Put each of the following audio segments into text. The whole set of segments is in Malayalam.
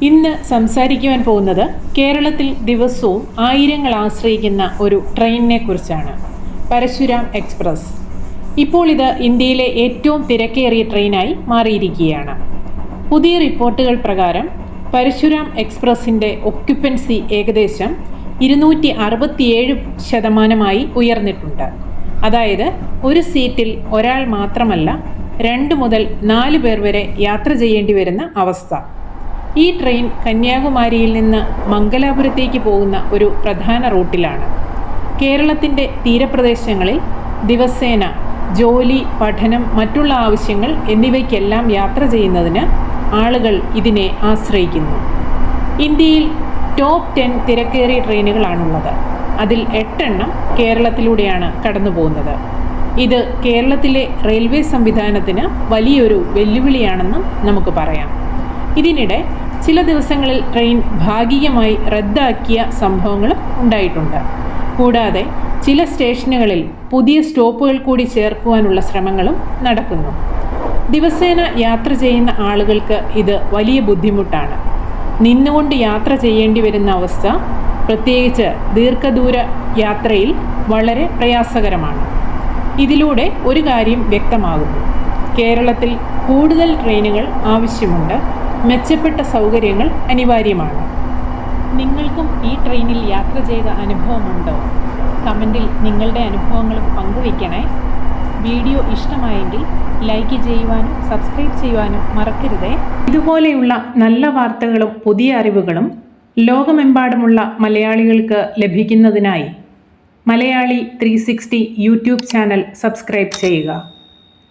ഇന്ന് സംസാരിക്കുവാൻ പോകുന്നത് കേരളത്തിൽ ദിവസവും ആയിരങ്ങൾ ആശ്രയിക്കുന്ന ഒരു ട്രെയിനിനെ കുറിച്ചാണ്. പരശുരാം എക്സ്പ്രസ്. ഇപ്പോൾ ഇത് ഇന്ത്യയിലെ ഏറ്റവും തിരക്കേറിയ ട്രെയിനായി മാറിയിരിക്കുകയാണ്. പുതിയ റിപ്പോർട്ടുകൾ പ്രകാരം പരശുരാം എക്സ്പ്രസിൻ്റെ ഒക്യുപ്പൻസി ഏകദേശം 267% ഉയർന്നിട്ടുണ്ട്. അതായത് ഒരു സീറ്റിൽ ഒരാൾ മാത്രമല്ല 2 മുതൽ 4 പേർ വരെ യാത്ര ചെയ്യേണ്ടി വരുന്ന അവസ്ഥ. ഈ ട്രെയിൻ കന്യാകുമാരിയിൽ നിന്ന് മംഗലാപുരത്തേക്ക് പോകുന്ന ഒരു പ്രധാന റൂട്ടിലാണ്. കേരളത്തിൻ്റെ തീരപ്രദേശങ്ങളിൽ ദിവസേന ജോലി, പഠനം, മറ്റുള്ള ആവശ്യങ്ങൾ എന്നിവയ്ക്കെല്ലാം യാത്ര ചെയ്യുന്നതിന് ആളുകൾ ഇതിനെ ആശ്രയിക്കുന്നു. ഇന്ത്യയിൽ ടോപ്പ് 10 തിരക്കേറിയ ട്രെയിനുകളാണുള്ളത്. അതിൽ 8 എണ്ണം കേരളത്തിലൂടെയാണ് കടന്നു പോകുന്നത്. ഇത് കേരളത്തിലെ റെയിൽവേ സംവിധാനത്തിന് വലിയൊരു വെല്ലുവിളിയാണെന്നും നമുക്ക് പറയാം. ഇതിനിടെ ചില ദിവസങ്ങളിൽ ട്രെയിൻ ഭാഗികമായി റദ്ദാക്കിയ സംഭവങ്ങളും ഉണ്ടായിട്ടുണ്ട്. കൂടാതെ ചില സ്റ്റേഷനുകളിൽ പുതിയ സ്റ്റോപ്പുകൾ കൂടി ചേർക്കുവാനുള്ള ശ്രമങ്ങളും നടക്കുന്നു. ദിവസേന യാത്ര ചെയ്യുന്ന ആളുകൾക്ക് ഇത് വലിയ ബുദ്ധിമുട്ടാണ്. നിന്നുകൊണ്ട് യാത്ര ചെയ്യേണ്ടി വരുന്ന അവസ്ഥ പ്രത്യേകിച്ച് ദീർഘദൂര യാത്രയിൽ വളരെ പ്രയാസകരമാണ്. ഇതിലൂടെ ഒരു കാര്യം വ്യക്തമാകുന്നു: കേരളത്തിൽ കൂടുതൽ ട്രെയിനുകൾ ആവശ്യമുണ്ട്. മെച്ചപ്പെട്ട സൗകര്യങ്ങൾ അനിവാര്യമാണ്. നിങ്ങൾക്കും ഈ ട്രെയിനിൽ യാത്ര ചെയ്ത അനുഭവമുണ്ടോ? കമൻറ്റിൽ നിങ്ങളുടെ അനുഭവങ്ങളും പങ്കുവയ്ക്കണേ. വീഡിയോ ഇഷ്ടമായെങ്കിൽ ലൈക്ക് ചെയ്യുവാനും സബ്സ്ക്രൈബ് ചെയ്യുവാനും മറക്കരുതേ. ഇതുപോലെയുള്ള നല്ല വാർത്തകളും പുതിയ അറിവുകളും ലോകമെമ്പാടുമുള്ള മലയാളികൾക്ക് ലഭിക്കുന്നതിനായി മലയാളി 360 യൂട്യൂബ് ചാനൽ സബ്സ്ക്രൈബ് ചെയ്യുക.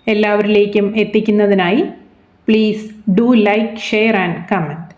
എല്ലാവരിലേക്കും എത്തിക്കുന്നതിനായി please do like, share and comment.